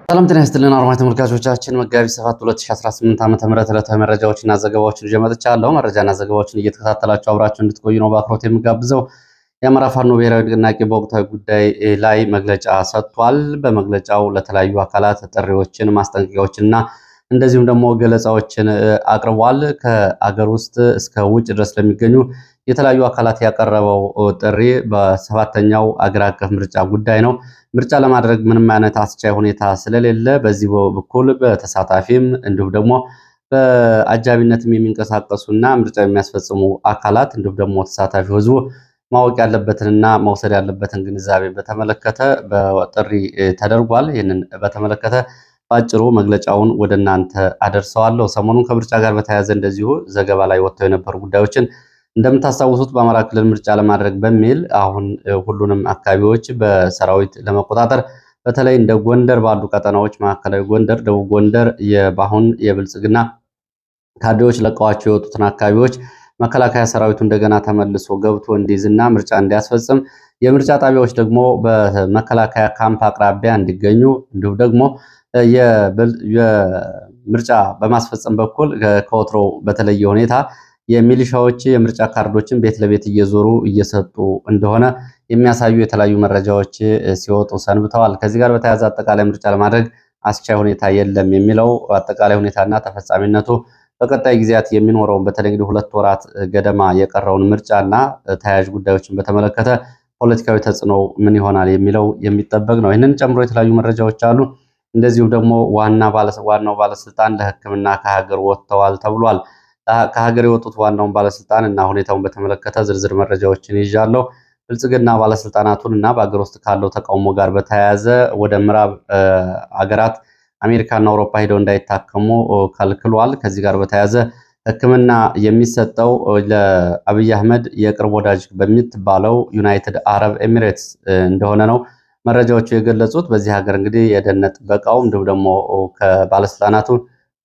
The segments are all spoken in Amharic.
ሰላም ጤና ይስጥልን አድማጭ ተመልካቾቻችን መጋቢት 7 2018 ዓ.ም ዕለታዊ መረጃዎችና ዘገባዎችን ይዤ መጥቻለሁ። መረጃና ዘገባዎችን እየተከታተላችሁ አብራችሁ እንድትቆዩ ነው በአክብሮት የምጋብዘው። የአማራ ፋኖ ብሔራዊ ንቅናቄ በወቅታዊ ጉዳይ ላይ መግለጫ ሰጥቷል። በመግለጫው ለተለያዩ አካላት ጥሪዎችን፣ ማስጠንቀቂያዎችንና እንደዚሁም ደግሞ ገለጻዎችን አቅርቧል። ከአገር ውስጥ እስከ ውጭ ድረስ ለሚገኙ የተለያዩ አካላት ያቀረበው ጥሪ በሰባተኛው አገር አቀፍ ምርጫ ጉዳይ ነው። ምርጫ ለማድረግ ምንም አይነት አስቻይ ሁኔታ ስለሌለ በዚህ በኩል በተሳታፊም እንዲሁም ደግሞ በአጃቢነትም የሚንቀሳቀሱና ምርጫ የሚያስፈጽሙ አካላት እንዲሁም ደግሞ ተሳታፊው ህዝቡ ማወቅ ያለበትንና መውሰድ ያለበትን ግንዛቤ በተመለከተ በጥሪ ተደርጓል። ይህንን በተመለከተ ባጭሩ መግለጫውን ወደ እናንተ አደርሰዋለሁ። ሰሞኑን ከምርጫ ጋር በተያያዘ እንደዚሁ ዘገባ ላይ ወጥተው የነበሩ ጉዳዮችን እንደምታስታውሱት በአማራ ክልል ምርጫ ለማድረግ በሚል አሁን ሁሉንም አካባቢዎች በሰራዊት ለመቆጣጠር በተለይ እንደ ጎንደር ባሉ ቀጠናዎች ማዕከላዊ ጎንደር፣ ደቡብ ጎንደር በአሁን የብልጽግና ካድሬዎች ለቀዋቸው የወጡትን አካባቢዎች መከላከያ ሰራዊቱ እንደገና ተመልሶ ገብቶ እንዲይዝና ምርጫ እንዲያስፈጽም የምርጫ ጣቢያዎች ደግሞ በመከላከያ ካምፕ አቅራቢያ እንዲገኙ እንዲሁም ደግሞ የምርጫ በማስፈጸም በኩል ከወትሮ በተለየ ሁኔታ የሚሊሻዎች የምርጫ ካርዶችን ቤት ለቤት እየዞሩ እየሰጡ እንደሆነ የሚያሳዩ የተለያዩ መረጃዎች ሲወጡ ሰንብተዋል። ከዚህ ጋር በተያያዘ አጠቃላይ ምርጫ ለማድረግ አስቻይ ሁኔታ የለም የሚለው አጠቃላይ ሁኔታና ተፈጻሚነቱ በቀጣይ ጊዜያት የሚኖረውን በተለይ እንግዲህ 2 ወራት ገደማ የቀረውን ምርጫና ተያያዥ ጉዳዮችን በተመለከተ ፖለቲካዊ ተጽዕኖ ምን ይሆናል የሚለው የሚጠበቅ ነው። ይህንን ጨምሮ የተለያዩ መረጃዎች አሉ። እንደዚሁም ደግሞ ዋናው ባለስልጣን ለሕክምና ከሀገር ወጥተዋል ተብሏል። ከሀገር የወጡት ዋናውን ባለስልጣን እና ሁኔታውን በተመለከተ ዝርዝር መረጃዎችን ይዣለሁ። ብልጽግና ባለስልጣናቱን እና በሀገር ውስጥ ካለው ተቃውሞ ጋር በተያያዘ ወደ ምዕራብ አገራት አሜሪካና አውሮፓ ሄደው እንዳይታከሙ ከልክሏል። ከዚህ ጋር በተያያዘ ሕክምና የሚሰጠው ለአብይ አህመድ የቅርብ ወዳጅ በምትባለው ዩናይትድ አረብ ኤሚሬትስ እንደሆነ ነው መረጃዎቹ የገለጹት። በዚህ ሀገር እንግዲህ የደህንነት ጥበቃው እንዲሁም ደግሞ ከባለስልጣናቱ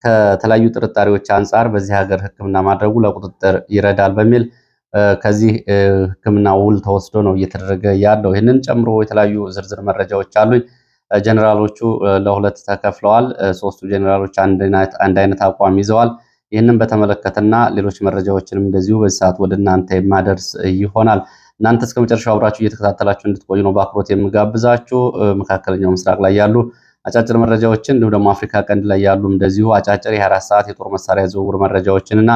ከተለያዩ ጥርጣሬዎች አንጻር በዚህ ሀገር ሕክምና ማድረጉ ለቁጥጥር ይረዳል በሚል ከዚህ ሕክምና ውል ተወስዶ ነው እየተደረገ ያለው። ይህንን ጨምሮ የተለያዩ ዝርዝር መረጃዎች አሉኝ። ጀኔራሎቹ ለሁለት ተከፍለዋል። 3ቱ ጀኔራሎች አንድ አይነት አቋም ይዘዋል። ይህንን በተመለከተና ሌሎች መረጃዎችንም እንደዚሁ በዚህ ሰዓት ወደ እናንተ የማደርስ ይሆናል። እናንተ እስከ መጨረሻው አብራችሁ እየተከታተላችሁ እንድትቆዩ ነው በአክብሮት የምጋብዛችሁ። መካከለኛው ምስራቅ ላይ ያሉ አጫጭር መረጃዎችን እንዲሁም ደግሞ አፍሪካ ቀንድ ላይ ያሉ እንደዚሁ አጫጭር የ24 ሰዓት የጦር መሳሪያ ዝውውር መረጃዎችን እና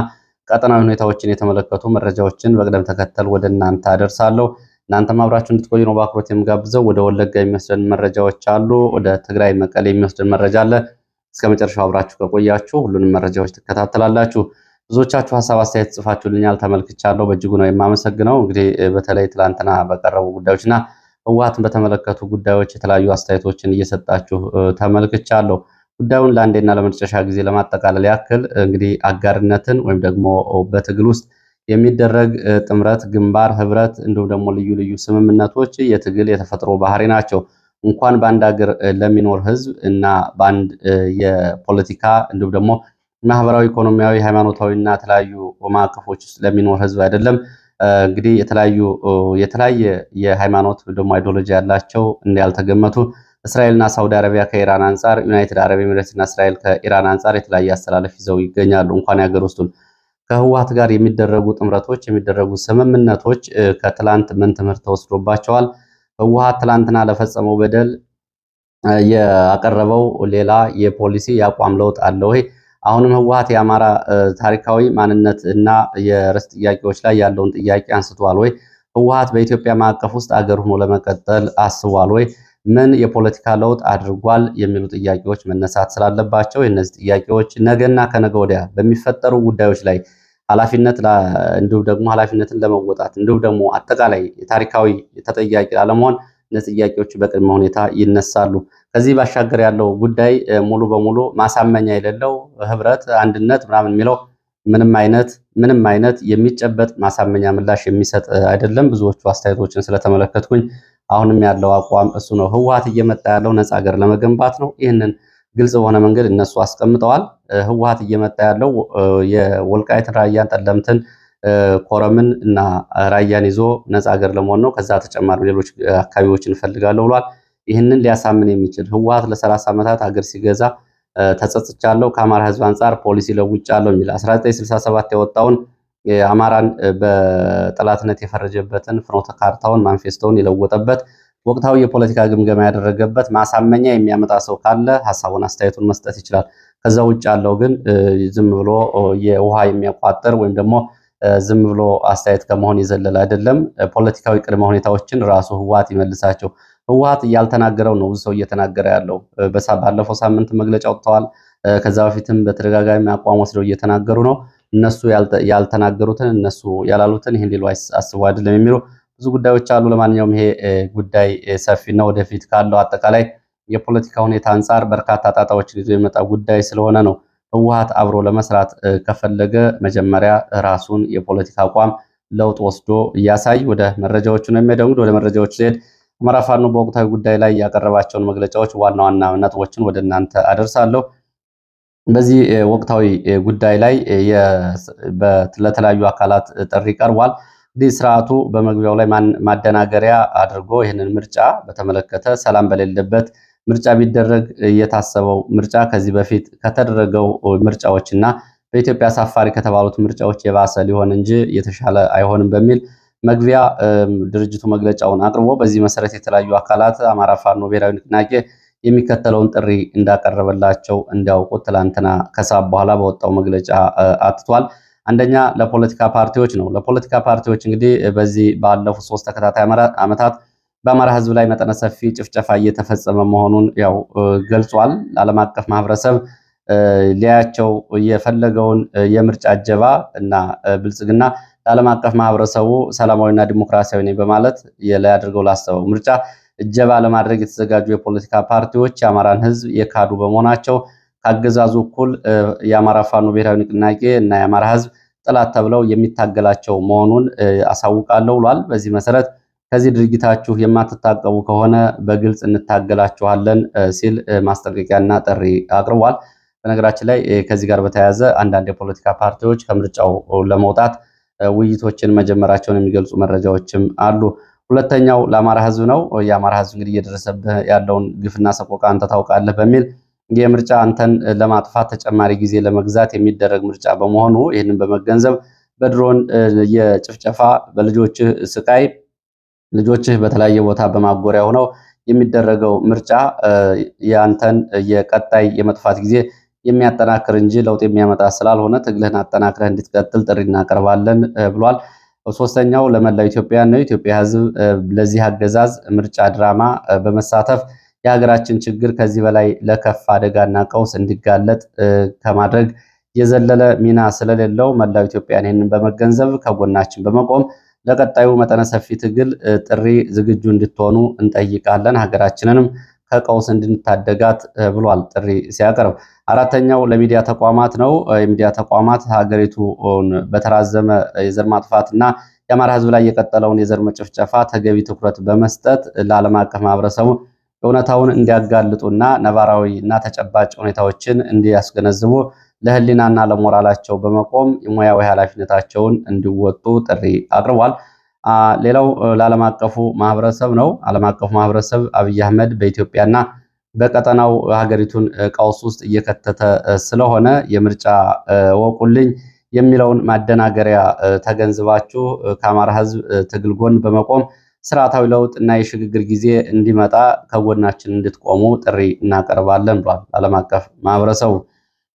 ቀጠናዊ ሁኔታዎችን የተመለከቱ መረጃዎችን በቅደም ተከተል ወደ እናንተ አደርሳለሁ። እናንተም አብራችሁ እንድትቆዩ ነው በአክብሮት የምጋብዘው። ወደ ወለጋ የሚወስደን መረጃዎች አሉ። ወደ ትግራይ መቀሌ የሚወስደን መረጃ አለ። እስከ መጨረሻው አብራችሁ ከቆያችሁ ሁሉንም መረጃዎች ትከታተላላችሁ። ብዙዎቻችሁ ሀሳብ አስተያየት ጽፋችሁልኛል፣ ተመልክቻለሁ። በእጅጉ ነው የማመሰግነው። እንግዲህ በተለይ ትላንትና በቀረቡ ጉዳዮችና ህወሓትን በተመለከቱ ጉዳዮች የተለያዩ አስተያየቶችን እየሰጣችሁ ተመልክቻለሁ። ጉዳዩን ለአንዴና ለመጨረሻ ጊዜ ለማጠቃለል ያክል እንግዲህ አጋርነትን ወይም ደግሞ በትግል ውስጥ የሚደረግ ጥምረት፣ ግንባር፣ ህብረት እንዲሁም ደግሞ ልዩ ልዩ ስምምነቶች የትግል የተፈጥሮ ባህሪ ናቸው። እንኳን በአንድ ሀገር ለሚኖር ህዝብ እና በአንድ የፖለቲካ እንዲሁም ደግሞ ማህበራዊ፣ ኢኮኖሚያዊ፣ ሃይማኖታዊ እና የተለያዩ ማዕቀፎች ውስጥ ለሚኖር ህዝብ አይደለም እንግዲህ የተለያየ የሃይማኖት ደግሞ አይዲዮሎጂ ያላቸው ያልተገመቱ እስራኤልና ሳውዲ አረቢያ ከኢራን አንጻር፣ ዩናይትድ አረብ ኤሚሬትስ እና እስራኤል ከኢራን አንጻር የተለያየ አስተላለፍ ይዘው ይገኛሉ። እንኳን የሀገር ውስጡን ከህወሓት ጋር የሚደረጉ ጥምረቶች የሚደረጉ ስምምነቶች ከትላንት ምን ትምህርት ተወስዶባቸዋል? ህወሓት ትላንትና ለፈጸመው በደል ያቀረበው ሌላ የፖሊሲ የአቋም ለውጥ አለ ወይ? አሁንም ህወሓት የአማራ ታሪካዊ ማንነት እና የርስት ጥያቄዎች ላይ ያለውን ጥያቄ አንስቷል ወይ? ህወሓት በኢትዮጵያ ማዕቀፍ ውስጥ አገር ሆኖ ለመቀጠል አስቧል ወይ? ምን የፖለቲካ ለውጥ አድርጓል? የሚሉ ጥያቄዎች መነሳት ስላለባቸው የእነዚህ ጥያቄዎች ነገና ከነገ ወዲያ በሚፈጠሩ ጉዳዮች ላይ እንዲሁም ደግሞ ኃላፊነትን ለመወጣት እንዲሁም ደግሞ አጠቃላይ ታሪካዊ ተጠያቂ ላለመሆን እነዚህ ጥያቄዎች በቅድመ ሁኔታ ይነሳሉ። ከዚህ ባሻገር ያለው ጉዳይ ሙሉ በሙሉ ማሳመኛ የሌለው ህብረት፣ አንድነት ምናምን የሚለው ምንም አይነት የሚጨበጥ ማሳመኛ ምላሽ የሚሰጥ አይደለም። ብዙዎቹ አስተያየቶችን ስለተመለከትኩኝ አሁንም ያለው አቋም እሱ ነው። ህወሓት እየመጣ ያለው ነፃ ሀገር ለመገንባት ነው። ይህንን ግልጽ በሆነ መንገድ እነሱ አስቀምጠዋል። ህወሓት እየመጣ ያለው የወልቃይትን፣ ራያን፣ ጠለምትን፣ ኮረምን እና ራያን ይዞ ነፃ ሀገር ለመሆን ነው። ከዛ ተጨማሪ ሌሎች አካባቢዎችን እፈልጋለሁ ብሏል። ይህንን ሊያሳምን የሚችል ህወሓት ለ30 ዓመታት ሀገር ሲገዛ ተጸጽቻለሁ፣ ከአማራ ህዝብ አንጻር ፖሊሲ ለውጫለሁ የሚል 1967 የወጣውን አማራን በጠላትነት የፈረጀበትን ፍኖተ ካርታውን ማንፌስቶውን የለወጠበት ወቅታዊ የፖለቲካ ግምገማ ያደረገበት ማሳመኛ የሚያመጣ ሰው ካለ ሀሳቡን አስተያየቱን መስጠት ይችላል። ከዛ ውጭ ያለው ግን ዝም ብሎ የውሃ የሚያቋጥር ወይም ደግሞ ዝም ብሎ አስተያየት ከመሆን የዘለለ አይደለም። ፖለቲካዊ ቅድመ ሁኔታዎችን ራሱ ህወሓት ይመልሳቸው። ህወሓት እያልተናገረው ነው ብዙ ሰው እየተናገረ ያለው። ባለፈው ሳምንት መግለጫ ወጥተዋል። ከዛ በፊትም በተደጋጋሚ አቋም ወስደው እየተናገሩ ነው። እነሱ ያልተናገሩትን እነሱ ያላሉትን ይህን ሊሉ አስቡ አይደለም የሚሉ ብዙ ጉዳዮች አሉ። ለማንኛውም ይሄ ጉዳይ ሰፊና ወደፊት ካለው አጠቃላይ የፖለቲካ ሁኔታ አንጻር በርካታ ጣጣዎችን ይዞ የመጣ ጉዳይ ስለሆነ ነው። ህወሓት አብሮ ለመስራት ከፈለገ መጀመሪያ ራሱን የፖለቲካ አቋም ለውጥ ወስዶ እያሳይ ወደ መረጃዎቹ ነው የሚሄደው። ወደ መረጃዎቹ ሲሄድ አማራ ፋኖ በወቅታዊ ጉዳይ ላይ ያቀረባቸውን መግለጫዎች ዋና ዋና ነጥቦችን ወደ እናንተ አደርሳለሁ። በዚህ ወቅታዊ ጉዳይ ላይ ለተለያዩ አካላት ጥሪ ቀርቧል። እንግዲህ ስርዓቱ በመግቢያው ላይ ማደናገሪያ አድርጎ ይህንን ምርጫ በተመለከተ ሰላም በሌለበት ምርጫ ቢደረግ የታሰበው ምርጫ ከዚህ በፊት ከተደረገው ምርጫዎች እና በኢትዮጵያ አሳፋሪ ከተባሉት ምርጫዎች የባሰ ሊሆን እንጂ የተሻለ አይሆንም በሚል መግቢያ ድርጅቱ መግለጫውን አቅርቦ በዚህ መሰረት የተለያዩ አካላት አማራ ፋኖ ብሔራዊ ንቅናቄ የሚከተለውን ጥሪ እንዳቀረበላቸው እንዲያውቁት ትላንትና ከሰዓት በኋላ በወጣው መግለጫ አትቷል። አንደኛ ለፖለቲካ ፓርቲዎች ነው። ለፖለቲካ ፓርቲዎች እንግዲህ በዚህ ባለፉት 3 ተከታታይ ዓመታት በአማራ ሕዝብ ላይ መጠነ ሰፊ ጭፍጨፋ እየተፈጸመ መሆኑን ያው ገልጿል። ለዓለም አቀፍ ማህበረሰብ ሊያያቸው የፈለገውን የምርጫ እጀባ እና ብልጽግና ለዓለም አቀፍ ማህበረሰቡ ሰላማዊና ዲሞክራሲያዊ ነኝ በማለት ሊያደርገው ላሰበው ምርጫ እጀባ ለማድረግ የተዘጋጁ የፖለቲካ ፓርቲዎች የአማራን ሕዝብ የካዱ በመሆናቸው ከአገዛዙ እኩል የአማራ ፋኖ ብሔራዊ ንቅናቄ እና የአማራ ሕዝብ ጠላት ተብለው የሚታገላቸው መሆኑን አሳውቃለሁ ብሏል። በዚህ መሰረት ከዚህ ድርጊታችሁ የማትታቀቡ ከሆነ በግልጽ እንታገላችኋለን ሲል ማስጠንቀቂያና ጥሪ አቅርቧል። በነገራችን ላይ ከዚህ ጋር በተያያዘ አንዳንድ የፖለቲካ ፓርቲዎች ከምርጫው ለመውጣት ውይይቶችን መጀመራቸውን የሚገልጹ መረጃዎችም አሉ። ሁለተኛው ለአማራ ሕዝብ ነው። የአማራ ሕዝብ እንግዲህ እየደረሰብህ ያለውን ግፍና ሰቆቃ አንተ ታውቃለህ በሚል የምርጫ አንተን ለማጥፋት ተጨማሪ ጊዜ ለመግዛት የሚደረግ ምርጫ በመሆኑ ይህንን በመገንዘብ በድሮን የጭፍጨፋ በልጆችህ ስቃይ ልጆችህ በተለያየ ቦታ በማጎሪያ ሆነው የሚደረገው ምርጫ የአንተን የቀጣይ የመጥፋት ጊዜ የሚያጠናክር እንጂ ለውጥ የሚያመጣ ስላልሆነ ትግልህን አጠናክረህ እንድትቀጥል ጥሪ እናቀርባለን ብሏል። ሶስተኛው ለመላው ኢትዮጵያ ነው። ኢትዮጵያ ሕዝብ ለዚህ አገዛዝ ምርጫ ድራማ በመሳተፍ የሀገራችን ችግር ከዚህ በላይ ለከፍ አደጋና ቀውስ እንዲጋለጥ ከማድረግ የዘለለ ሚና ስለሌለው መላው ኢትዮጵያን ይህንን በመገንዘብ ከጎናችን በመቆም ለቀጣዩ መጠነ ሰፊ ትግል ጥሪ ዝግጁ እንድትሆኑ እንጠይቃለን። ሀገራችንንም ከቀውስ እንድንታደጋት ብሏል ጥሪ ሲያቀርብ። አራተኛው ለሚዲያ ተቋማት ነው። የሚዲያ ተቋማት ሀገሪቱ በተራዘመ የዘር ማጥፋትና የአማራ ሕዝብ ላይ የቀጠለውን የዘር መጨፍጨፋ ተገቢ ትኩረት በመስጠት ለዓለም አቀፍ ማህበረሰቡ እውነታውን እንዲያጋልጡና ነባራዊ እና ተጨባጭ ሁኔታዎችን እንዲያስገነዝቡ ለህሊናና ለሞራላቸው በመቆም የሙያዊ ኃላፊነታቸውን እንዲወጡ ጥሪ አቅርቧል። ሌላው ለዓለም አቀፉ ማህበረሰብ ነው። ዓለም አቀፉ ማህበረሰብ አብይ አህመድ በኢትዮጵያና በቀጠናው ሀገሪቱን ቀውስ ውስጥ እየከተተ ስለሆነ የምርጫ ወቁልኝ የሚለውን ማደናገሪያ ተገንዝባችሁ ከአማራ ሕዝብ ትግል ጎን በመቆም ስርዓታዊ ለውጥ እና የሽግግር ጊዜ እንዲመጣ ከጎናችን እንድትቆሙ ጥሪ እናቀርባለን ብሏል ዓለም አቀፍ ማህበረሰቡ።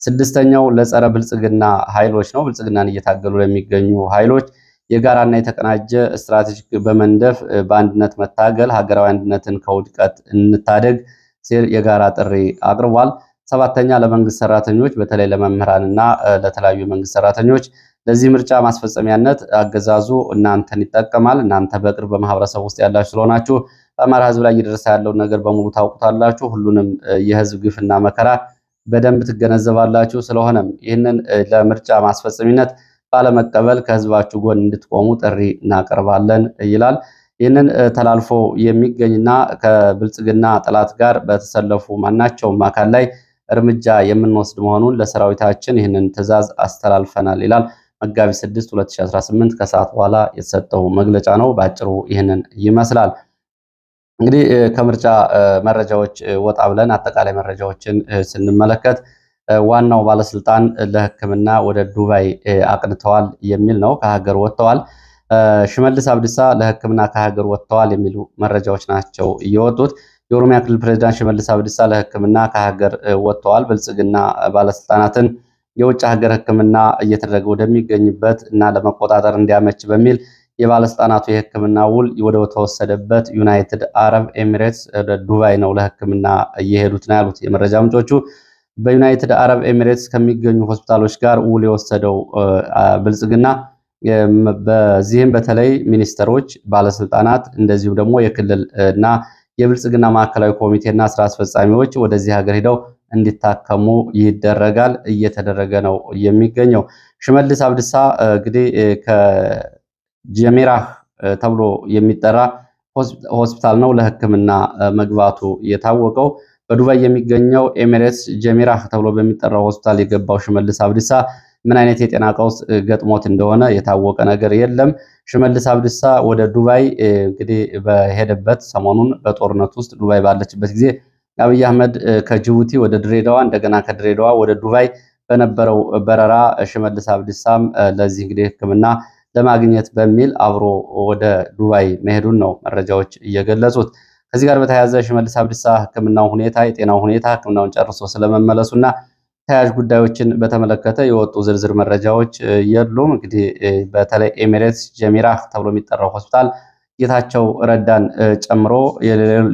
ስድስተኛው ለጸረ ብልጽግና ኃይሎች ነው። ብልጽግናን እየታገሉ ለሚገኙ ኃይሎች የጋራና የተቀናጀ ስትራቴጂክ በመንደፍ በአንድነት መታገል ሀገራዊ አንድነትን ከውድቀት እንታደግ ሲል የጋራ ጥሪ አቅርቧል። ሰባተኛ ለመንግስት ሰራተኞች በተለይ ለመምህራንና ለተለያዩ የመንግስት ሰራተኞች ለዚህ ምርጫ ማስፈጸሚያነት አገዛዙ እናንተን ይጠቀማል። እናንተ በቅርብ በማህበረሰብ ውስጥ ያላችሁ ስለሆናችሁ በአማራ ሕዝብ ላይ እየደረሰ ያለውን ነገር በሙሉ ታውቁታላችሁ። ሁሉንም የህዝብ ግፍና መከራ በደንብ ትገነዘባላችሁ። ስለሆነም ይህንን ለምርጫ ማስፈጸሚነት ባለመቀበል ከህዝባችሁ ጎን እንድትቆሙ ጥሪ እናቀርባለን ይላል። ይህንን ተላልፎ የሚገኝና ከብልጽግና ጠላት ጋር በተሰለፉ ማናቸውም አካል ላይ እርምጃ የምንወስድ መሆኑን ለሰራዊታችን ይህንን ትዕዛዝ አስተላልፈናል ይላል። መጋቢት 6 2018 ከሰዓት በኋላ የተሰጠው መግለጫ ነው። በአጭሩ ይህንን ይመስላል። እንግዲህ ከምርጫ መረጃዎች ወጣ ብለን አጠቃላይ መረጃዎችን ስንመለከት ዋናው ባለስልጣን ለሕክምና ወደ ዱባይ አቅንተዋል የሚል ነው። ከሀገር ወጥተዋል። ሽመልስ አብዲሳ ለሕክምና ከሀገር ወጥተዋል የሚሉ መረጃዎች ናቸው እየወጡት። የኦሮሚያ ክልል ፕሬዚዳንት ሽመልስ አብዲሳ ለሕክምና ከሀገር ወጥተዋል። ብልጽግና ባለስልጣናትን የውጭ ሀገር ሕክምና እየተደረገ ወደሚገኝበት እና ለመቆጣጠር እንዲያመች በሚል የባለስልጣናቱ የሕክምና ውል ወደ ተወሰደበት ዩናይትድ አረብ ኤሚሬትስ ዱባይ ነው ለሕክምና እየሄዱት ነው ያሉት የመረጃ ምንጮቹ። በዩናይትድ አረብ ኤሚሬትስ ከሚገኙ ሆስፒታሎች ጋር ውል የወሰደው ብልጽግና በዚህም በተለይ ሚኒስተሮች፣ ባለስልጣናት እንደዚሁም ደግሞ የክልል እና የብልጽግና ማዕከላዊ ኮሚቴና ስራ አስፈጻሚዎች ወደዚህ ሀገር ሄደው እንዲታከሙ ይደረጋል። እየተደረገ ነው የሚገኘው። ሽመልስ አብዲሳ እንግዲህ ከጀሜራህ ተብሎ የሚጠራ ሆስፒታል ነው ለሕክምና መግባቱ የታወቀው። በዱባይ የሚገኘው ኤሚሬትስ ጀሜራህ ተብሎ በሚጠራው ሆስፒታል የገባው ሽመልስ አብዲሳ ምን አይነት የጤና ቀውስ ገጥሞት እንደሆነ የታወቀ ነገር የለም። ሽመልስ አብዲሳ ወደ ዱባይ እንግዲህ በሄደበት ሰሞኑን በጦርነት ውስጥ ዱባይ ባለችበት ጊዜ አብይ አህመድ ከጅቡቲ ወደ ድሬዳዋ እንደገና ከድሬዳዋ ወደ ዱባይ በነበረው በረራ ሽመልስ አብዲሳም ለዚህ እንግዲህ ሕክምና ለማግኘት በሚል አብሮ ወደ ዱባይ መሄዱን ነው መረጃዎች እየገለጹት። ከዚህ ጋር በተያያዘ ሽመልስ አብዲሳ ሕክምናው ሁኔታ የጤናው ሁኔታ ሕክምናውን ጨርሶ ስለመመለሱና ተያያዥ ጉዳዮችን በተመለከተ የወጡ ዝርዝር መረጃዎች የሉም። እንግዲህ በተለይ ኤሚሬትስ ጀሜራህ ተብሎ የሚጠራው ሆስፒታል ጌታቸው ረዳን ጨምሮ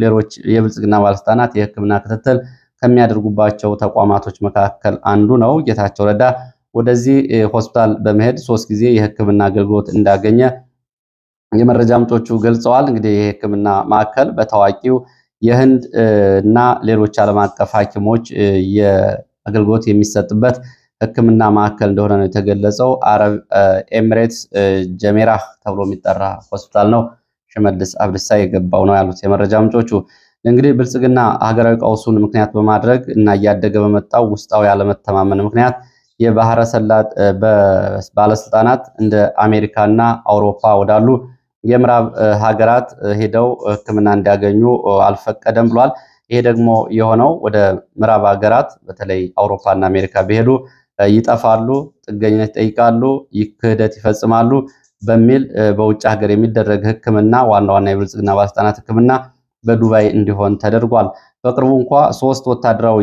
ሌሎች የብልጽግና ባለስልጣናት የሕክምና ክትትል ከሚያደርጉባቸው ተቋማቶች መካከል አንዱ ነው። ጌታቸው ረዳ ወደዚህ ሆስፒታል በመሄድ 3 ጊዜ የሕክምና አገልግሎት እንዳገኘ የመረጃ ምንጮቹ ገልጸዋል። እንግዲህ የሕክምና ማዕከል በታዋቂው የህንድ እና ሌሎች ዓለም አቀፍ ሐኪሞች አገልግሎት የሚሰጥበት ሕክምና ማዕከል እንደሆነ ነው የተገለጸው። አረብ ኤሚሬትስ ጀሜራህ ተብሎ የሚጠራ ሆስፒታል ነው ሽመልስ አብዲሳ የገባው ነው ያሉት የመረጃ ምንጮቹ። እንግዲህ ብልጽግና ሀገራዊ ቀውሱን ምክንያት በማድረግ እና እያደገ በመጣው ውስጣዊ ያለመተማመን ምክንያት የባህረ ሰላጤ ባለስልጣናት እንደ አሜሪካና አውሮፓ ወዳሉ የምዕራብ ሀገራት ሄደው ሕክምና እንዲያገኙ አልፈቀደም ብሏል። ይሄ ደግሞ የሆነው ወደ ምዕራብ ሀገራት በተለይ አውሮፓና አሜሪካ ቢሄዱ ይጠፋሉ፣ ጥገኝነት ይጠይቃሉ፣ ክህደት ይፈጽማሉ በሚል በውጭ ሀገር የሚደረግ ሕክምና ዋና ዋና የብልጽግና ባለስልጣናት ሕክምና በዱባይ እንዲሆን ተደርጓል። በቅርቡ እንኳ 3 ወታደራዊ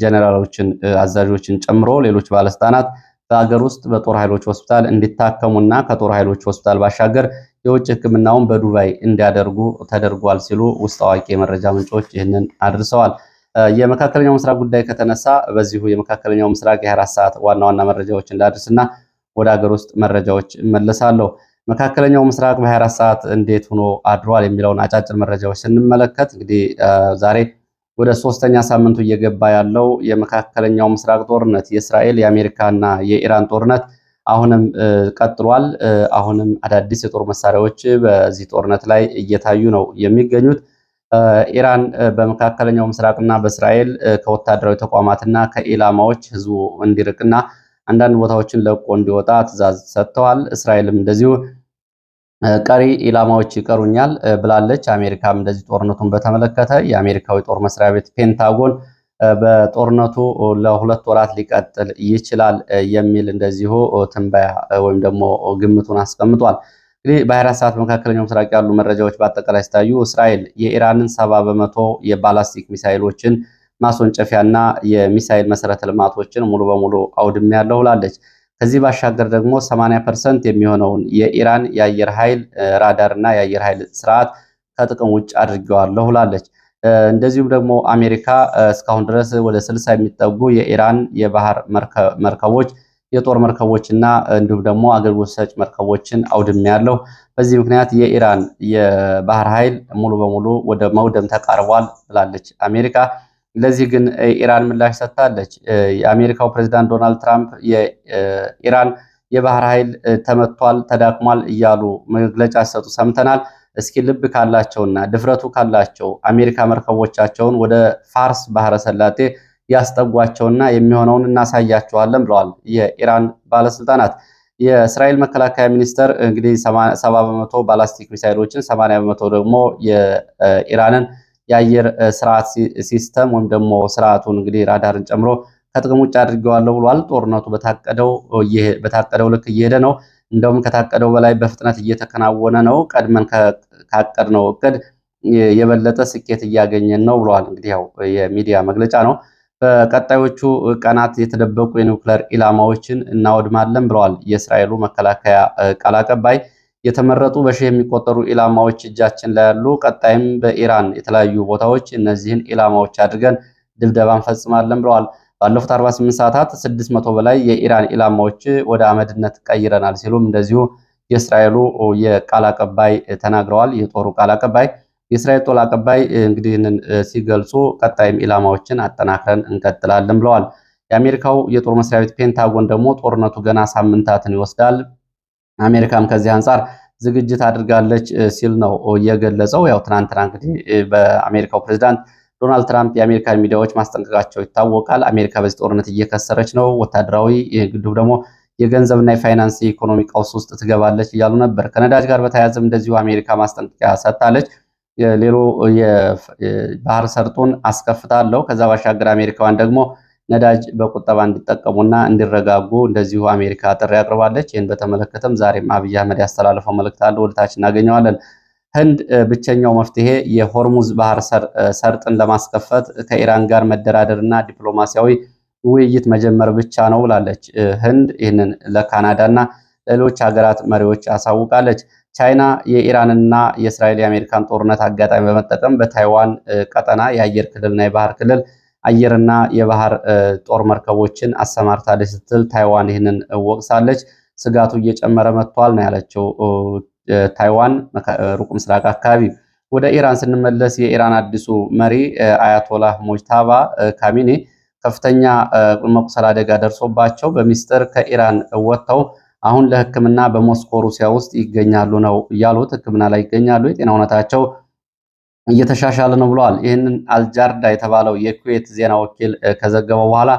ጀነራሎችን አዛዦችን ጨምሮ ሌሎች ባለስልጣናት በሀገር ውስጥ በጦር ኃይሎች ሆስፒታል እንዲታከሙና ከጦር ኃይሎች ሆስፒታል ባሻገር የውጭ ሕክምናውን በዱባይ እንዲያደርጉ ተደርጓል ሲሉ ውስጥ አዋቂ የመረጃ ምንጮች ይህንን አድርሰዋል። የመካከለኛው ምስራቅ ጉዳይ ከተነሳ በዚሁ የመካከለኛው ምስራቅ የ24 ሰዓት ዋና ዋና መረጃዎች እንዳድርስና ወደ ሀገር ውስጥ መረጃዎች እመለሳለሁ። መካከለኛው ምስራቅ በ24 ሰዓት እንዴት ሆኖ አድሯል የሚለውን አጫጭር መረጃዎች ስንመለከት እንግዲህ ዛሬ ወደ 3ኛ ሳምንቱ እየገባ ያለው የመካከለኛው ምስራቅ ጦርነት የእስራኤል የአሜሪካና የኢራን ጦርነት አሁንም ቀጥሏል። አሁንም አዳዲስ የጦር መሳሪያዎች በዚህ ጦርነት ላይ እየታዩ ነው የሚገኙት። ኢራን በመካከለኛው ምስራቅና በእስራኤል ከወታደራዊ ተቋማትና ከኢላማዎች ህዝቡ እንዲርቅና አንዳንድ ቦታዎችን ለቆ እንዲወጣ ትዕዛዝ ሰጥተዋል። እስራኤልም እንደዚሁ ቀሪ ኢላማዎች ይቀሩኛል ብላለች። አሜሪካም እንደዚህ ጦርነቱን በተመለከተ የአሜሪካዊ ጦር መስሪያ ቤት ፔንታጎን በጦርነቱ ለ2 ወራት ሊቀጥል ይችላል የሚል እንደዚሁ ትንበያ ወይም ደግሞ ግምቱን አስቀምጧል። እንግዲህ በ24 ሰዓት መካከለኛው ምስራቅ ያሉ መረጃዎች በአጠቃላይ ሲታዩ እስራኤል የኢራንን 70% የባላስቲክ ሚሳይሎችን ማስወንጨፊያና የሚሳይል መሰረተ ልማቶችን ሙሉ በሙሉ አውድሜያለሁ ብላለች። ከዚህ ባሻገር ደግሞ 80% የሚሆነውን የኢራን የአየር ኃይል ራዳርና የአየር ኃይል ስርዓት ከጥቅም ውጭ አድርጌዋለሁ ብላለች። እንደዚሁም ደግሞ አሜሪካ እስካሁን ድረስ ወደ 60 የሚጠጉ የኢራን የባህር መርከቦች የጦር መርከቦችና እንዲሁም ደግሞ አገልግሎት ሰጭ መርከቦችን አውድሜያለሁ። በዚህ ምክንያት የኢራን የባህር ኃይል ሙሉ በሙሉ ወደ መውደም ተቃርቧል ብላለች አሜሪካ። ለዚህ ግን ኢራን ምላሽ ሰጥታለች። የአሜሪካው ፕሬዝዳንት ዶናልድ ትራምፕ የኢራን የባህር ኃይል ተመቷል፣ ተዳክሟል እያሉ መግለጫ ሲሰጡ ሰምተናል። እስኪ ልብ ካላቸውና ድፍረቱ ካላቸው አሜሪካ መርከቦቻቸውን ወደ ፋርስ ባህረ ሰላጤ ያስጠጓቸውና የሚሆነውን እናሳያቸዋለን ብለዋል የኢራን ባለስልጣናት። የእስራኤል መከላከያ ሚኒስቴር እንግዲህ 70% ባላስቲክ ሚሳይሎችን 80% ደግሞ የኢራንን የአየር ስርዓት ሲስተም ወይም ደግሞ ስርዓቱን እንግዲህ ራዳርን ጨምሮ ከጥቅም ውጭ አድርገዋለሁ ብሏል። ጦርነቱ በታቀደው ልክ እየሄደ ነው። እንደውም ከታቀደው በላይ በፍጥነት እየተከናወነ ነው። ቀድመን ካቀድነው እቅድ የበለጠ ስኬት እያገኘን ነው ብለዋል። እንግዲህ ያው የሚዲያ መግለጫ ነው። በቀጣዮቹ ቀናት የተደበቁ የኒውክሌር ኢላማዎችን እናወድማለን ብለዋል የእስራኤሉ መከላከያ ቃል አቀባይ። የተመረጡ በሺህ የሚቆጠሩ ኢላማዎች እጃችን ላይ ያሉ፣ ቀጣይም በኢራን የተለያዩ ቦታዎች እነዚህን ኢላማዎች አድርገን ድብደባ እንፈጽማለን ብለዋል። ባለፉት 48 ሰዓታት 600 በላይ የኢራን ኢላማዎች ወደ አመድነት ቀይረናል ሲሉም እንደዚሁ የእስራኤሉ የቃል አቀባይ ተናግረዋል። የጦሩ ቃል አቀባይ የእስራኤል ጦር አቀባይ እንግዲህ ይህንን ሲገልጹ ቀጣይም ኢላማዎችን አጠናክረን እንቀጥላለን ብለዋል። የአሜሪካው የጦር መስሪያ ቤት ፔንታጎን ደግሞ ጦርነቱ ገና ሳምንታትን ይወስዳል፣ አሜሪካም ከዚህ አንጻር ዝግጅት አድርጋለች ሲል ነው የገለጸው። ያው ትናንትና እንግዲህ በአሜሪካው ፕሬዝዳንት ዶናልድ ትራምፕ የአሜሪካ ሚዲያዎች ማስጠንቀቃቸው ይታወቃል። አሜሪካ በዚህ ጦርነት እየከሰረች ነው፣ ወታደራዊ እንዲሁም ደግሞ የገንዘብና የፋይናንስ የኢኮኖሚ ቀውስ ውስጥ ትገባለች እያሉ ነበር። ከነዳጅ ጋር በተያያዘም እንደዚሁ አሜሪካ ማስጠንቀቂያ ሰጥታለች። ሌሎ የባህር ሰርጡን አስከፍታለሁ፣ ከዛ ባሻገር አሜሪካውያን ደግሞ ነዳጅ በቁጠባ እንዲጠቀሙና እንዲረጋጉ እንደዚሁ አሜሪካ ጥሪ አቅርባለች። ይህን በተመለከተም ዛሬም አብይ አህመድ ያስተላለፈው መልእክት አለ፣ ወደታች እናገኘዋለን። ህንድ ብቸኛው መፍትሄ የሆርሙዝ ባህር ሰርጥን ለማስከፈት ከኢራን ጋር መደራደርና ዲፕሎማሲያዊ ውይይት መጀመር ብቻ ነው ብላለች። ህንድ ይህንን ለካናዳና ሌሎች ሀገራት መሪዎች አሳውቃለች። ቻይና የኢራንና የእስራኤል የአሜሪካን ጦርነት አጋጣሚ በመጠቀም በታይዋን ቀጠና የአየር ክልልና የባህር ክልል አየርና የባህር ጦር መርከቦችን አሰማርታለች ስትል ታይዋን ይህንን ወቅሳለች። ስጋቱ እየጨመረ መጥቷል ነው ያለችው ታይዋን ሩቅ ምስራቅ አካባቢ። ወደ ኢራን ስንመለስ የኢራን አዲሱ መሪ አያቶላህ ሞጅታባ ካሚኒ ከፍተኛ መቁሰል አደጋ ደርሶባቸው በሚስጥር ከኢራን ወጥተው አሁን ለሕክምና በሞስኮ ሩሲያ ውስጥ ይገኛሉ ነው ያሉት። ሕክምና ላይ ይገኛሉ። የጤና ሁኔታቸው እየተሻሻለ ነው ብለዋል። ይህንን አልጃርዳ የተባለው የኩዌት ዜና ወኪል ከዘገበው በኋላ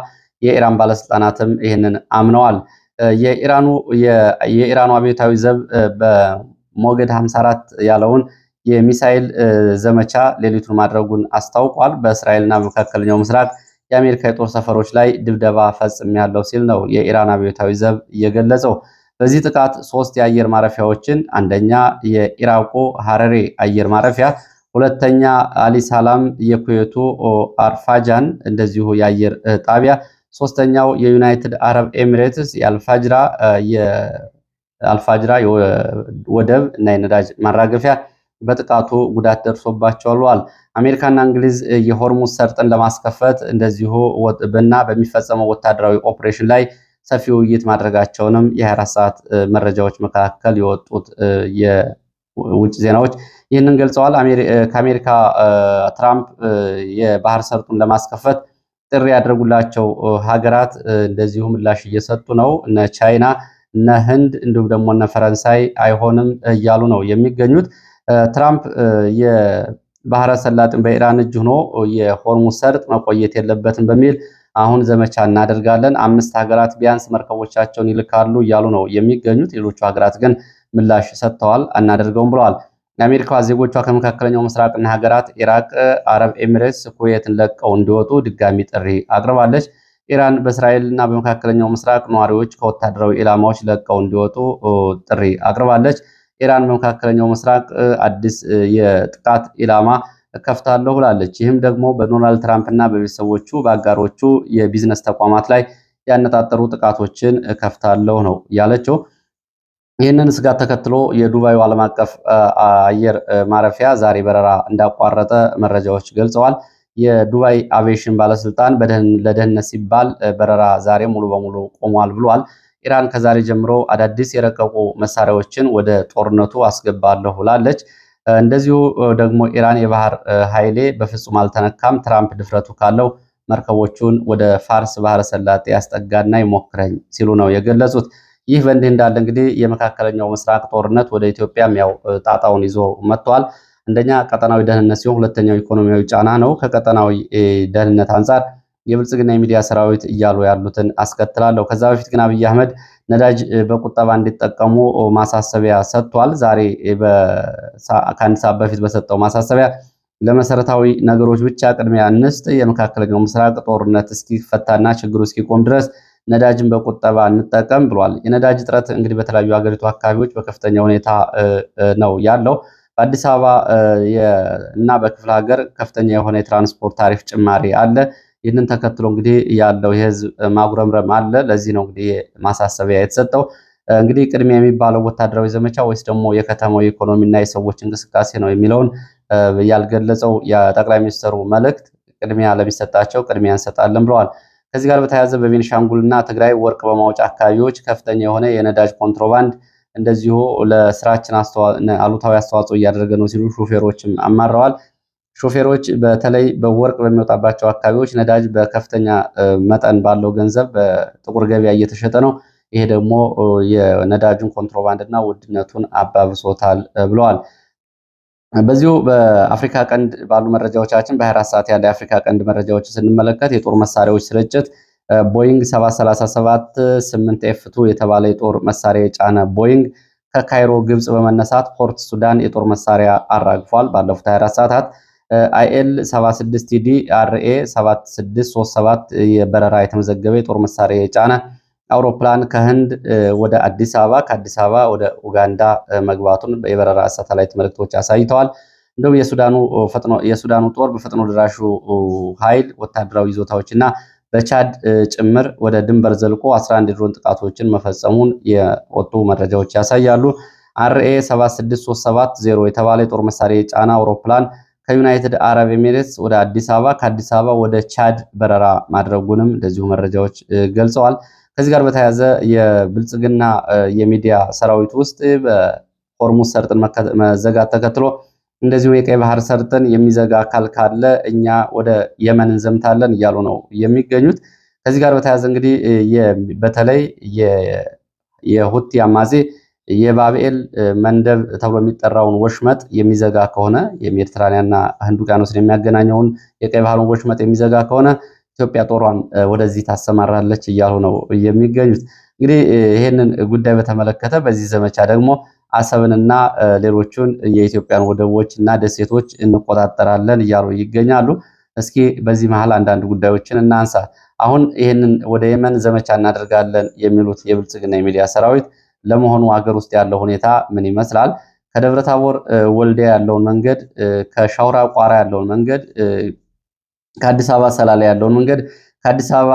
የኢራን ባለስልጣናትም ይህንን አምነዋል። የኢራኑ አብዮታዊ ዘብ በሞገድ 54 ያለውን የሚሳኤል ዘመቻ ሌሊቱን ማድረጉን አስታውቋል። በእስራኤልና በመካከለኛው ምስራቅ የአሜሪካ የጦር ሰፈሮች ላይ ድብደባ ፈጽሜያለሁ ሲል ነው የኢራን አብዮታዊ ዘብ የገለጸው። በዚህ ጥቃት 3 የአየር ማረፊያዎችን፣ አንደኛ የኢራቁ ሐረሬ አየር ማረፊያ፣ ሁለተኛ አሊ ሳላም የኩዌቱ አርፋጃን እንደዚሁ የአየር ጣቢያ፣ ሶስተኛው የዩናይትድ አረብ ኤሚሬትስ የአልፋጅራ ወደብ እና የነዳጅ ማራገፊያ በጥቃቱ ጉዳት ደርሶባቸዋል ብለዋል። አሜሪካና እንግሊዝ የሆርሙዝ ሰርጥን ለማስከፈት እንደዚሁ እና በሚፈጸመው ወታደራዊ ኦፕሬሽን ላይ ሰፊ ውይይት ማድረጋቸውንም የ24 ሰዓት መረጃዎች መካከል የወጡት የውጭ ዜናዎች ይህንን ገልጸዋል። ከአሜሪካ ትራምፕ የባህር ሰርጡን ለማስከፈት ጥሪ ያደረጉላቸው ሀገራት እንደዚሁ ምላሽ እየሰጡ ነው። እነ ቻይና፣ እነ ህንድ እንዲሁም ደግሞ እነ ፈረንሳይ አይሆንም እያሉ ነው የሚገኙት። ትራምፕ የባህረ ሰላጤን በኢራን እጅ ሆኖ የሆርሙዝ ሰርጥ መቆየት የለበትም በሚል አሁን ዘመቻ እናደርጋለን፣ 5 ሀገራት ቢያንስ መርከቦቻቸውን ይልካሉ እያሉ ነው የሚገኙት። ሌሎቹ ሀገራት ግን ምላሽ ሰጥተዋል፣ አናደርገውም ብለዋል። የአሜሪካ ዜጎቿ ከመካከለኛው ምስራቅና ሀገራት ኢራቅ፣ አረብ ኤሚሬትስ፣ ኩዌትን ለቀው እንዲወጡ ድጋሚ ጥሪ አቅርባለች። ኢራን በእስራኤልና በመካከለኛው ምስራቅ ነዋሪዎች ከወታደራዊ ኢላማዎች ለቀው እንዲወጡ ጥሪ አቅርባለች። ኢራን በመካከለኛው ምስራቅ አዲስ የጥቃት ኢላማ ከፍታለሁ ብላለች። ይህም ደግሞ በዶናልድ ትራምፕ እና በቤተሰቦቹ በአጋሮቹ የቢዝነስ ተቋማት ላይ ያነጣጠሩ ጥቃቶችን ከፍታለሁ ነው ያለችው። ይህንን ስጋት ተከትሎ የዱባዩ ዓለም አቀፍ አየር ማረፊያ ዛሬ በረራ እንዳቋረጠ መረጃዎች ገልጸዋል። የዱባይ አቪዬሽን ባለስልጣን ለደህንነት ሲባል በረራ ዛሬ ሙሉ በሙሉ ቆሟል ብሏል። ኢራን ከዛሬ ጀምሮ አዳዲስ የረቀቁ መሳሪያዎችን ወደ ጦርነቱ አስገባለሁ ብላለች። እንደዚሁ ደግሞ ኢራን የባህር ኃይሌ በፍጹም አልተነካም፣ ትራምፕ ድፍረቱ ካለው መርከቦቹን ወደ ፋርስ ባህረ ሰላጤ ያስጠጋና ይሞክረኝ ሲሉ ነው የገለጹት። ይህ በእንዲህ እንዳለ እንግዲህ የመካከለኛው ምስራቅ ጦርነት ወደ ኢትዮጵያም ያው ጣጣውን ይዞ መጥቷል። አንደኛ ቀጠናዊ ደህንነት ሲሆን፣ ሁለተኛው ኢኮኖሚያዊ ጫና ነው። ከቀጠናዊ ደህንነት አንጻር የብልጽግና የሚዲያ ሰራዊት እያሉ ያሉትን አስከትላለሁ። ከዛ በፊት ግን አብይ አህመድ ነዳጅ በቁጠባ እንዲጠቀሙ ማሳሰቢያ ሰጥቷል። ዛሬ ከአንድ ሰዓት በፊት በሰጠው ማሳሰቢያ ለመሰረታዊ ነገሮች ብቻ ቅድሚያ እንስጥ፣ የመካከለኛው ምስራቅ ጦርነት እስኪፈታና ችግሩ እስኪቆም ድረስ ነዳጅን በቁጠባ እንጠቀም ብሏል። የነዳጅ እጥረት እንግዲህ በተለያዩ ሀገሪቱ አካባቢዎች በከፍተኛ ሁኔታ ነው ያለው። በአዲስ አበባ እና በክፍለ ሀገር ከፍተኛ የሆነ የትራንስፖርት ታሪፍ ጭማሪ አለ። ይህንን ተከትሎ እንግዲህ ያለው የህዝብ ማጉረምረም አለ። ለዚህ ነው እንግዲህ ማሳሰቢያ የተሰጠው። እንግዲህ ቅድሚያ የሚባለው ወታደራዊ ዘመቻ ወይስ ደግሞ የከተማው ኢኮኖሚና የሰዎች እንቅስቃሴ ነው የሚለውን ያልገለጸው የጠቅላይ ሚኒስትሩ መልእክት ቅድሚያ ለሚሰጣቸው ቅድሚያ እንሰጣለን ብለዋል። ከዚህ ጋር በተያያዘ በቤኒሻንጉልና ትግራይ ወርቅ በማውጫ አካባቢዎች ከፍተኛ የሆነ የነዳጅ ኮንትሮባንድ እንደዚሁ ለስራችን አሉታዊ አስተዋጽኦ እያደረገ ነው ሲሉ ሾፌሮችም አማረዋል። ሾፌሮች በተለይ በወርቅ በሚወጣባቸው አካባቢዎች ነዳጅ በከፍተኛ መጠን ባለው ገንዘብ በጥቁር ገበያ እየተሸጠ ነው። ይሄ ደግሞ የነዳጁን ኮንትሮባንድ እና ውድነቱን አባብሶታል ብለዋል። በዚሁ በአፍሪካ ቀንድ ባሉ መረጃዎቻችን በ24 ሰዓት ያለ የአፍሪካ ቀንድ መረጃዎችን ስንመለከት የጦር መሳሪያዎች ስርጭት ቦይንግ 737 8F2 የተባለ የጦር መሳሪያ የጫነ ቦይንግ ከካይሮ ግብጽ በመነሳት ፖርት ሱዳን የጦር መሳሪያ አራግፏል። ባለፉት 24 ሰዓታት አይኤል 76ቲዲ አርኤ 7637 የበረራ የተመዘገበ የጦር መሳሪያ የጫነ አውሮፕላን ከህንድ ወደ አዲስ አበባ ከአዲስ አበባ ወደ ኡጋንዳ መግባቱን የበረራ ሳተላይት መልእክቶች አሳይተዋል። እንዲሁም የሱዳኑ ጦር በፈጥኖ ደራሹ ኃይል ወታደራዊ ይዞታዎችና በቻድ ጭምር ወደ ድንበር ዘልቆ 11 ድሮን ጥቃቶችን መፈጸሙን የወጡ መረጃዎች ያሳያሉ። አርኤ 76370 የተባለ የጦር መሳሪያ የጫነ አውሮፕላን ከዩናይትድ አረብ ኤሚሬትስ ወደ አዲስ አበባ ከአዲስ አበባ ወደ ቻድ በረራ ማድረጉንም እንደዚሁ መረጃዎች ገልጸዋል። ከዚህ ጋር በተያያዘ የብልጽግና የሚዲያ ሰራዊት ውስጥ በሆርሙዝ ሰርጥን መዘጋት ተከትሎ እንደዚሁ የቀይ ባህር ሰርጥን የሚዘጋ አካል ካለ እኛ ወደ የመን እንዘምታለን እያሉ ነው የሚገኙት። ከዚህ ጋር በተያያዘ እንግዲህ በተለይ የሁቲ አማጺ የባብኤል መንደብ ተብሎ የሚጠራውን ወሽመጥ የሚዘጋ ከሆነ የሜዲትራኒያንና ህንድ ውቅያኖስን የሚያገናኘውን የቀይ ባህርን ወሽመጥ የሚዘጋ ከሆነ ኢትዮጵያ ጦሯን ወደዚህ ታሰማራለች እያሉ ነው የሚገኙት። እንግዲህ ይህንን ጉዳይ በተመለከተ በዚህ ዘመቻ ደግሞ አሰብንና ሌሎቹን የኢትዮጵያን ወደቦች እና ደሴቶች እንቆጣጠራለን እያሉ ይገኛሉ። እስኪ በዚህ መሃል አንዳንድ ጉዳዮችን እናንሳ። አሁን ይህንን ወደ የመን ዘመቻ እናደርጋለን የሚሉት የብልጽግና የሚዲያ ሰራዊት ለመሆኑ ሀገር ውስጥ ያለው ሁኔታ ምን ይመስላል? ከደብረ ታቦር ወልዲያ ያለውን መንገድ፣ ከሻውራ ቋራ ያለውን መንገድ፣ ከአዲስ አበባ ሰላሌ ያለውን መንገድ፣ ከአዲስ አበባ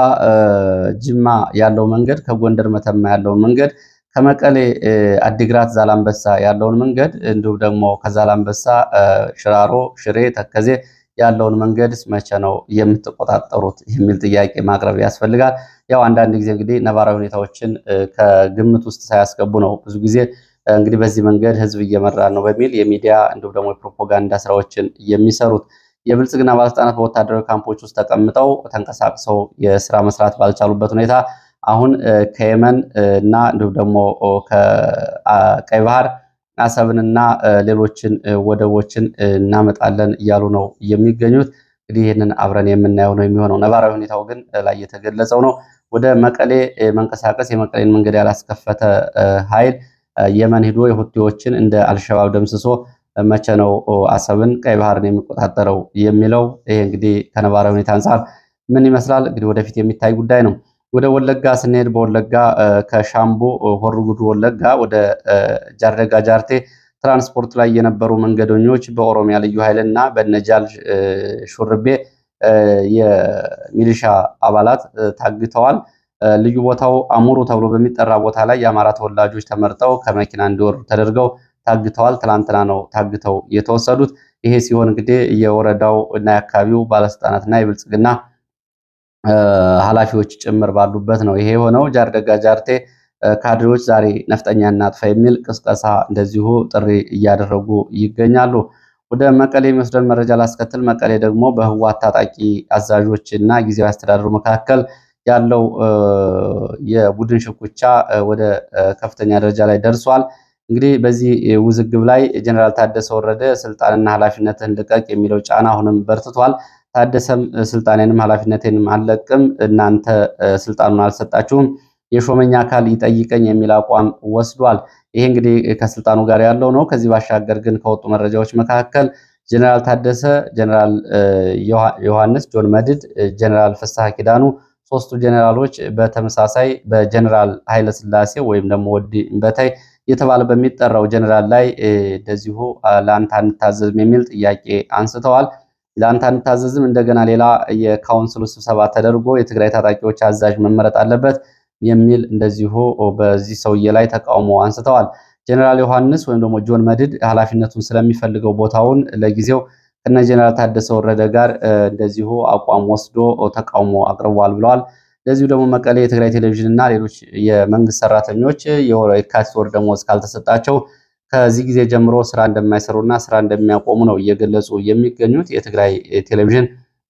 ጅማ ያለው መንገድ፣ ከጎንደር መተማ ያለውን መንገድ፣ ከመቀሌ አዲግራት ዛላምበሳ ያለውን መንገድ እንዲሁም ደግሞ ከዛላምበሳ ሽራሮ፣ ሽሬ፣ ተከዜ ያለውን መንገድ መቼ ነው የምትቆጣጠሩት የሚል ጥያቄ ማቅረብ ያስፈልጋል። ያው አንዳንድ ጊዜ እንግዲህ ነባራዊ ሁኔታዎችን ከግምት ውስጥ ሳያስገቡ ነው ብዙ ጊዜ እንግዲህ በዚህ መንገድ ህዝብ እየመራ ነው በሚል የሚዲያ እንዲሁም ደግሞ የፕሮፓጋንዳ ስራዎችን የሚሰሩት። የብልጽግና ባለስልጣናት በወታደራዊ ካምፖች ውስጥ ተቀምጠው ተንቀሳቅሰው የስራ መስራት ባልቻሉበት ሁኔታ አሁን ከየመን እና እንዲሁም ደግሞ ከቀይ ባህር አሰብንና ሌሎችን ወደቦችን እናመጣለን እያሉ ነው የሚገኙት። እንግዲህ ይህንን አብረን የምናየው ነው የሚሆነው። ነባራዊ ሁኔታው ግን ላይ የተገለጸው ነው። ወደ መቀሌ መንቀሳቀስ የመቀሌን መንገድ ያላስከፈተ ኃይል የመን ሂዶ የሁቲዎችን እንደ አልሸባብ ደምስሶ መቼ ነው አሰብን ቀይ ባህርን የሚቆጣጠረው የሚለው ይሄ እንግዲህ ከነባራዊ ሁኔታ አንጻር ምን ይመስላል እንግዲህ ወደፊት የሚታይ ጉዳይ ነው። ወደ ወለጋ ስንሄድ በወለጋ ከሻምቡ ሆሮ ጉዱሩ ወለጋ ወደ ጃርደጋ ጃርቴ ትራንስፖርት ላይ የነበሩ መንገደኞች በኦሮሚያ ልዩ ኃይልና በነጃል ሹርቤ የሚሊሻ አባላት ታግተዋል። ልዩ ቦታው አሙሩ ተብሎ በሚጠራ ቦታ ላይ የአማራ ተወላጆች ተመርጠው ከመኪና እንዲወርዱ ተደርገው ታግተዋል። ትላንትና ነው ታግተው የተወሰዱት። ይሄ ሲሆን እንግዲህ የወረዳው እና የአካባቢው ባለስልጣናትና የብልጽግና ኃላፊዎች ጭምር ባሉበት ነው ይሄ የሆነው። ጃርደጋ ጃርቴ ካድሬዎች ዛሬ ነፍጠኛ እናጥፋ የሚል ቅስቀሳ እንደዚሁ ጥሪ እያደረጉ ይገኛሉ። ወደ መቀሌ የሚወስደን መረጃ ላስከትል። መቀሌ ደግሞ በህወሓት ታጣቂ አዛዦች እና ጊዜያዊ አስተዳደሩ መካከል ያለው የቡድን ሽኩቻ ወደ ከፍተኛ ደረጃ ላይ ደርሷል። እንግዲህ በዚህ ውዝግብ ላይ ጀነራል ታደሰ ወረደ ስልጣንና ኃላፊነትን ልቀቅ የሚለው ጫና አሁንም በርትቷል። ታደሰም ስልጣኔንም ኃላፊነቴንም አልለቅም፣ እናንተ ስልጣኑን አልሰጣችሁም፣ የሾመኛ አካል ይጠይቀኝ የሚል አቋም ወስዷል። ይሄ እንግዲህ ከስልጣኑ ጋር ያለው ነው። ከዚህ ባሻገር ግን ከወጡ መረጃዎች መካከል ጀነራል ታደሰ፣ ጀነራል ዮሐንስ ጆን መድድ፣ ጀነራል ፍስሐ ኪዳኑ ሶስቱ ጀነራሎች በተመሳሳይ በጀነራል ኃይለስላሴ ወይም ደግሞ ወዲ በታይ እየተባለ በሚጠራው ጀነራል ላይ እንደዚሁ ለአንተ አንታዘዝም የሚል ጥያቄ አንስተዋል። ለአንተ አንታዘዝም፣ እንደገና ሌላ የካውንስሉ ስብሰባ ተደርጎ የትግራይ ታጣቂዎች አዛዥ መመረጥ አለበት የሚል እንደዚሁ በዚህ ሰውዬ ላይ ተቃውሞ አንስተዋል። ጀነራል ዮሐንስ ወይም ደግሞ ጆን መድድ ኃላፊነቱን ስለሚፈልገው ቦታውን ለጊዜው ከነ ጀነራል ታደሰ ወረደ ጋር እንደዚሁ አቋም ወስዶ ተቃውሞ አቅርቧል ብለዋል። እንደዚሁ ደግሞ መቀሌ የትግራይ ቴሌቪዥን እና ሌሎች የመንግስት ሰራተኞች የካቲት ወር ደሞዝ ካልተሰጣቸው ከዚህ ጊዜ ጀምሮ ስራ እንደማይሰሩና ስራ እንደሚያቆሙ ነው እየገለጹ የሚገኙት። የትግራይ ቴሌቪዥን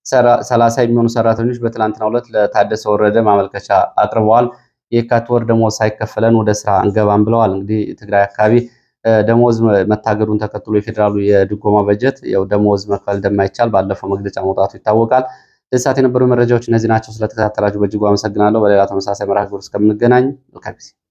30 የሚሆኑ ሰራተኞች በትላንትናው ዕለት ለታደሰ ወረደ ማመልከቻ አቅርበዋል። የካቲት ወር ደሞዝ ሳይከፈለን ወደ ስራ እንገባም ብለዋል። እንግዲህ ትግራይ አካባቢ ደሞዝ መታገዱን ተከትሎ የፌዴራሉ የድጎማ በጀት ያው ደሞዝ መክፈል እንደማይቻል ባለፈው መግለጫ መውጣቱ ይታወቃል። ለሰዓት የነበሩ መረጃዎች እነዚህ ናቸው። ስለተከታተላችሁ በእጅጉ አመሰግናለሁ። በሌላ ተመሳሳይ መርሃ ግብር እስከምንገናኝ መልካም ጊዜ